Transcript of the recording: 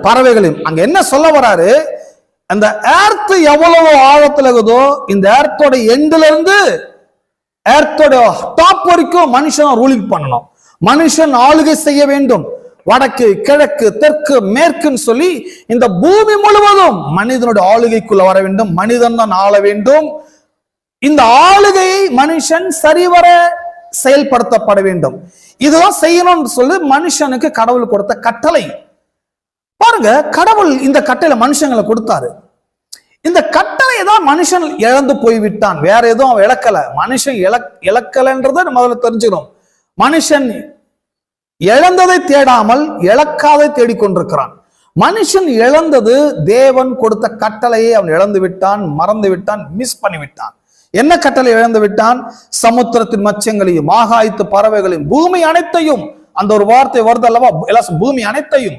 பறவைகளையும். அங்க என்ன சொல்ல வராரு, அந்த ஏர்த் எவ்வளவு ஆழத்துல இருக்குதோ இந்த ஏர்த்தோட எண்ட்ல இருந்து ஏர்த்தோட டாப் வரைக்கும் மனுஷன் ரூலிங் பண்ணணும், மனுஷன் ஆளுகை செய்ய வேண்டும். வடக்கு கிழக்கு தெற்கு மேற்குன்னு சொல்லி இந்த பூமி முழுவதும் மனிதனுடைய ஆளுகைக்குள்ள வர வேண்டும், மனிதன் தான் ஆள வேண்டும். இந்த ஆளுகையை மனுஷன் சரிவர செயல்படுத்தப்பட வேண்டும். இதுதான் செய்யணும்னு சொல்லி மனுஷனுக்கு கடவுள் கொடுத்த கட்டளை. பாருங்க, கடவுள் இந்த கட்டளை மனுஷங்களை கொடுத்தாரு. இந்த கட்டளை தான் மனுஷன் இழந்து போய்விட்டான், வேற எதுவும் அவன் இழக்கல. மனுஷன் இழக்கலன்றதை முதல்ல தெரிஞ்சுக்கணும். மனுஷன் இழந்ததை தேடாமல் இழக்காதை தேடிக்கொண்டிருக்கிறான். மனுஷன் இழந்தது தேவன் கொடுத்த கட்டளையை அவன் இழந்து விட்டான், மறந்து விட்டான், மிஸ் பண்ணிவிட்டான். என்ன கட்டளை இழந்து விட்டான்? சமுத்திரத்தின் மச்சங்களையும் ஆகாயத்து பறவைகளையும் பூமி அனைத்தையும். அந்த ஒரு வார்த்தை வருது அல்லவா, பூமி அனைத்தையும்.